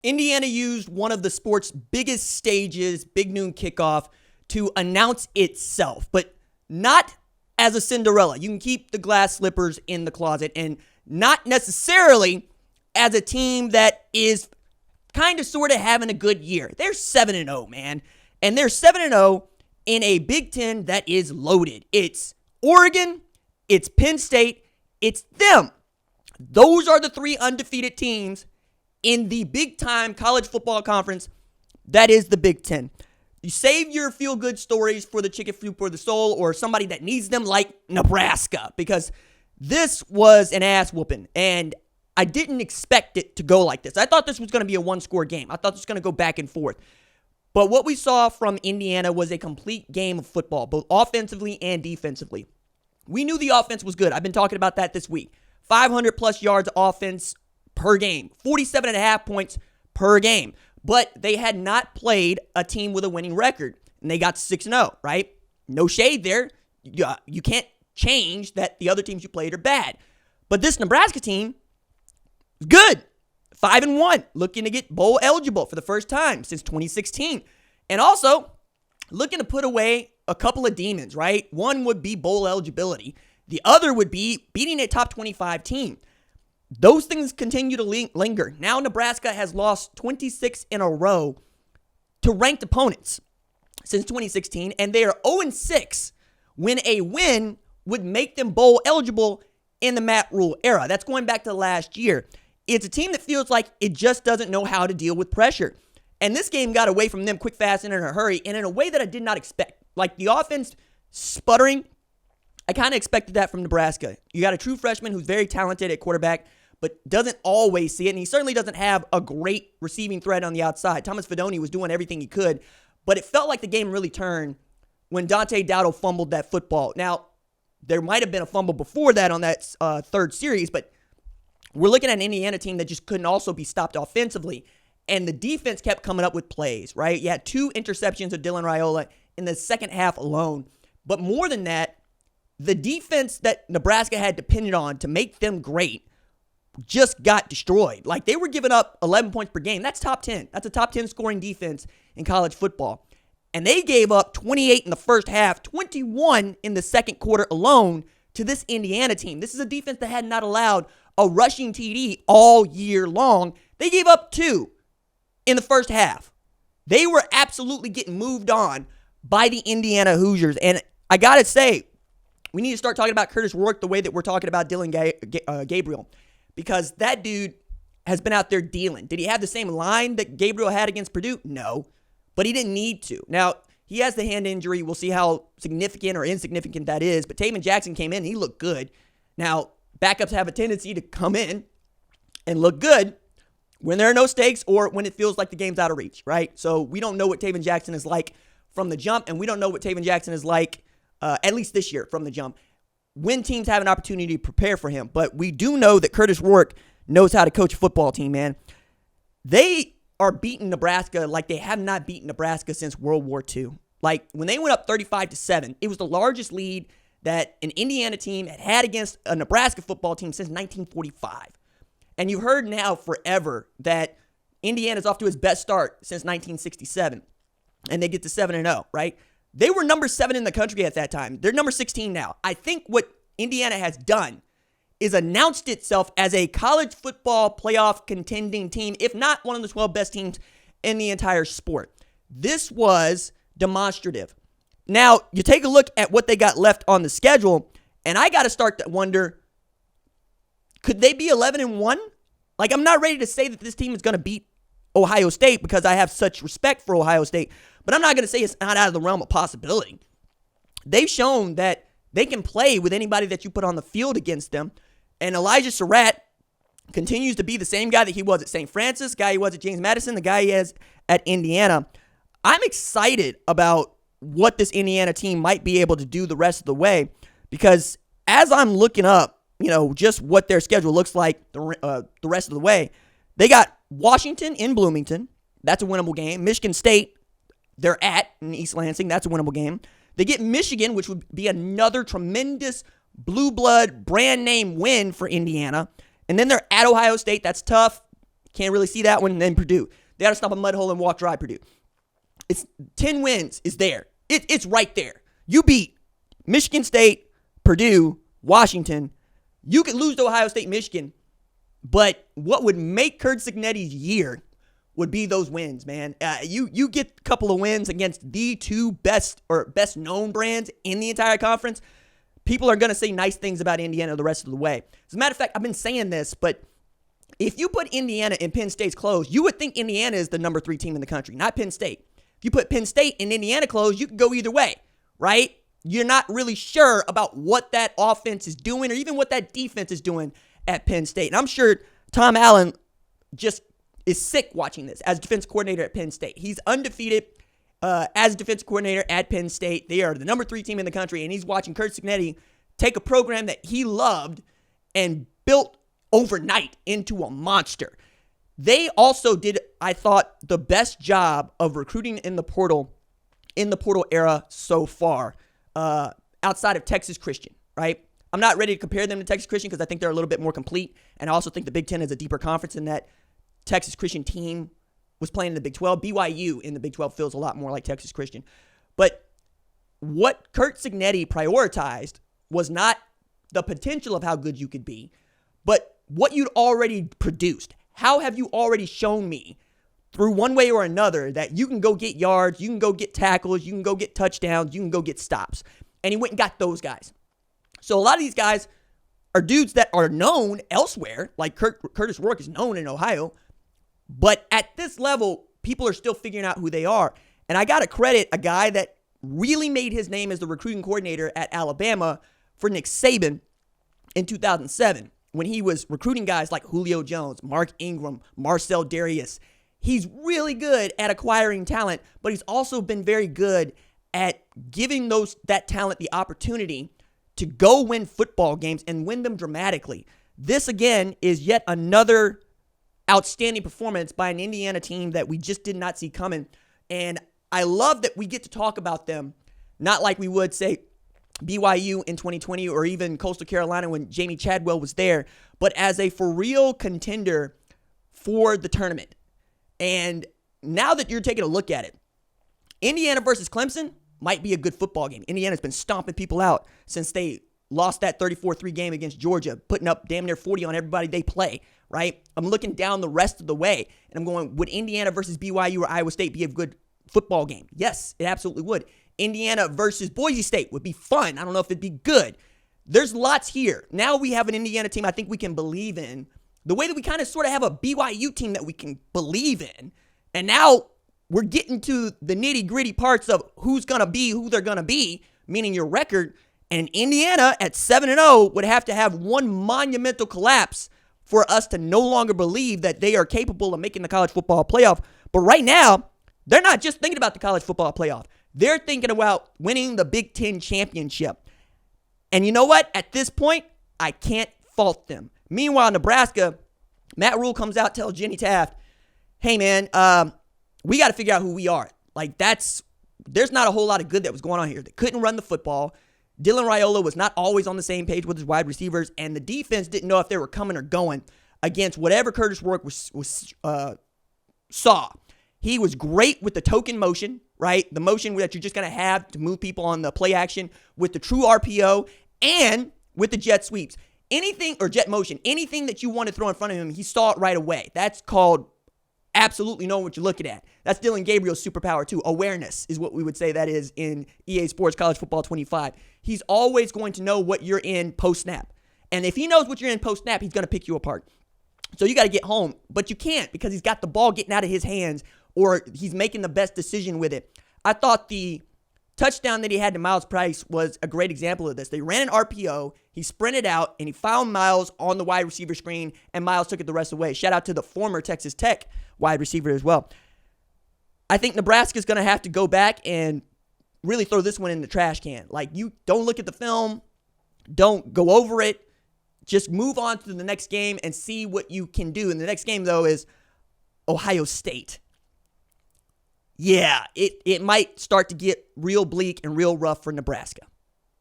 Indiana used one of the sport's biggest stages, Big Noon Kickoff, to announce itself, but not as a Cinderella. You can keep the glass slippers in the closet, and not necessarily as a team that is kind of sort of having a good year. They're 7-0, man. And they're 7-0 in a Big Ten that is loaded. It's Oregon, it's Penn State, it's them. Those are the three undefeated teams in the big-time college football conference that is the Big Ten. You save your feel-good stories for the chicken soup for the soul or somebody that needs them like Nebraska, because this was an ass-whooping, and I didn't expect it to go like this. I thought this was going to be a one-score game. I thought this was going to go back and forth. But what we saw from Indiana was a complete game of football, both offensively and defensively. We knew the offense was good. I've been talking about that this week. 500-plus yards offense per game, 47.5 points per game. But they had not played a team with a winning record, and they got 6-0, right? No shade there. You can't change that the other teams you played are bad. But this Nebraska team is good. 5-1, looking to get bowl eligible for the first time since 2016. And also looking to put away a couple of demons, right? One would be bowl eligibility. The other would be beating a top 25 team. Those things continue to linger. Now Nebraska has lost 26 in a row to ranked opponents since 2016, and they are 0-6 when a win would make them bowl eligible in the Matt Rule era. That's going back to last year. It's a team that feels like it just doesn't know how to deal with pressure. And this game got away from them quick, fast, and in a hurry, and in a way that I did not expect. Like the offense sputtering, I kind of expected that from Nebraska. You got a true freshman who's very talented at quarterback, but doesn't always see it, and he certainly doesn't have a great receiving threat on the outside. Thomas Fidone was doing everything he could, but it felt like the game really turned when Dante Dowdle fumbled that football. Now, there might have been a fumble before that on that third series, but we're looking at an Indiana team that just couldn't also be stopped offensively, and the defense kept coming up with plays, right? You had 2 interceptions of Dylan Raiola in the second half alone, but more than that, the defense that Nebraska had depended on to make them great just got destroyed. Like, they were giving up 11 points per game. That's top 10. That's a top 10 scoring defense in college football. And they gave up 28 in the first half, 21 in the second quarter alone to this Indiana team. This is a defense that had not allowed a rushing TD all year long. They gave up 2 in the first half. They were absolutely getting moved on by the Indiana Hoosiers. And I got to say, we need to start talking about Curtis Rourke the way that we're talking about Dylan Gabriel. Because that dude has been out there dealing. Did he have the same line that Gabriel had against Purdue? No. But he didn't need to. Now, he has the hand injury. We'll see how significant or insignificant that is. But Taven Jackson came in and he looked good. Now, backups have a tendency to come in and look good when there are no stakes or when it feels like the game's out of reach, right? So we don't know what Taven Jackson is like from the jump, and we don't know what Taven Jackson is like, at least this year, from the jump, when teams have an opportunity to prepare for him. But we do know that Curtis Rourke knows how to coach a football team, man. They are beating Nebraska like they have not beaten Nebraska since World War II. Like, when they went up 35-7, it was the largest lead that an Indiana team had had against a Nebraska football team since 1945. And you've heard now forever that Indiana's off to its best start since 1967. And they get to 7-0, right? They were number 7 in the country at that time. They're number 16 now. I think what Indiana has done is announced itself as a college football playoff contending team, if not one of the 12 best teams in the entire sport. This was demonstrative. Now, you take a look at what they got left on the schedule, and I got to start to wonder, could they be 11-1? Like, I'm not ready to say that this team is going to beat Ohio State because I have such respect for Ohio State, but I'm not going to say it's not out of the realm of possibility. They've shown that they can play with anybody that you put on the field against them, and Elijah Surratt continues to be the same guy that he was at St. Francis, guy he was at James Madison, the guy he is at Indiana. I'm excited about what this Indiana team might be able to do the rest of the way, because as I'm looking up, just what their schedule looks like the rest of the way, they got Washington in Bloomington. That's a winnable game. Michigan State, they're in East Lansing. That's a winnable game. They get Michigan, which would be another tremendous blue blood brand name win for Indiana. And then they're at Ohio State. That's tough. Can't really see that one. And then Purdue. They got to stop a mud hole and walk dry Purdue. It's 10 wins is there. It's right there. You beat Michigan State, Purdue, Washington. You could lose to Ohio State, Michigan. But what would make Curt Cignetti's year would be those wins, man. You get a couple of wins against the two best known brands in the entire conference. People are going to say nice things about Indiana the rest of the way. As a matter of fact, I've been saying this, but if you put Indiana in Penn State's clothes, you would think Indiana is the number 3 team in the country, not Penn State. If you put Penn State in Indiana clothes, you could go either way, right? You're not really sure about what that offense is doing or even what that defense is doing at Penn State. And I'm sure Tom Allen just is sick watching this as defense coordinator at Penn State. He's undefeated as defense coordinator at Penn State. They are the number 3 team in the country, and he's watching Curt Cignetti take a program that he loved and built overnight into a monster. They also did, I thought, the best job of recruiting in the portal era so far, outside of Texas Christian, right? I'm not ready to compare them to Texas Christian because I think they're a little bit more complete, and I also think the Big Ten is a deeper conference in that Texas Christian team was playing in the Big 12. BYU in the Big 12 feels a lot more like Texas Christian. But what Curt Cignetti prioritized was not the potential of how good you could be, but what you'd already produced. How have you already shown me through one way or another that you can go get yards, you can go get tackles, you can go get touchdowns, you can go get stops? And he went and got those guys. So a lot of these guys are dudes that are known elsewhere, like Curtis Rourke is known in Ohio, but at this level, people are still figuring out who they are. And I got to credit a guy that really made his name as the recruiting coordinator at Alabama for Nick Saban in 2007 when he was recruiting guys like Julio Jones, Mark Ingram, Marcel Darius. He's really good at acquiring talent, but he's also been very good at giving that talent the opportunity to go win football games and win them dramatically. This, again, is yet another outstanding performance by an Indiana team that we just did not see coming. And I love that we get to talk about them, not like we would, say, BYU in 2020 or even Coastal Carolina when Jamie Chadwell was there, but as a for real contender for the tournament. And now that you're taking a look at it, Indiana versus Clemson might be a good football game. Indiana's been stomping people out since they lost that 34-3 game against Georgia, putting up damn near 40 on everybody they play, right? I'm looking down the rest of the way, and I'm going, would Indiana versus BYU or Iowa State be a good football game? Yes, it absolutely would. Indiana versus Boise State would be fun. I don't know if it'd be good. There's lots here. Now we have an Indiana team I think we can believe in. The way that we kind of sort of have a BYU team that we can believe in. And now we're getting to the nitty-gritty parts of who's going to be who they're going to be, meaning your record. And Indiana at 7-0 would have to have one monumental collapse for us to no longer believe that they are capable of making the college football playoff. But right now, they're not just thinking about the college football playoff. They're thinking about winning the Big Ten championship. And you know what? At this point, I can't fault them. Meanwhile, Nebraska, Matt Rule comes out, tells Jenny Taft, hey, man, we got to figure out who we are. Like, there's not a whole lot of good that was going on here. They couldn't run the football. Dylan Raiola was not always on the same page with his wide receivers, and the defense didn't know if they were coming or going against whatever Curtis Rourke saw. He was great with the token motion, right? The motion that you're just going to have to move people on the play action with the true RPO and with the jet sweeps. Anything, or jet motion, anything that you want to throw in front of him, he saw it right away. That's called absolutely knowing what you're looking at. That's Dylan Gabriel's superpower too. Awareness is what we would say that is in EA Sports College Football 25. He's always going to know what you're in post-snap. And if he knows what you're in post-snap, he's going to pick you apart. So you got to get home, but you can't because he's got the ball getting out of his hands or he's making the best decision with it. I thought the touchdown that he had to Miles Price was a great example of this. They ran an RPO, he sprinted out, and he found Miles on the wide receiver screen, and Miles took it the rest of the way. Shout out to the former Texas Tech wide receiver as well. I think Nebraska's going to have to go back and really throw this one in the trash can. Like, you don't look at the film, don't go over it, just move on to the next game and see what you can do. And the next game, though, is Ohio State. Yeah, it might start to get real bleak and real rough for Nebraska.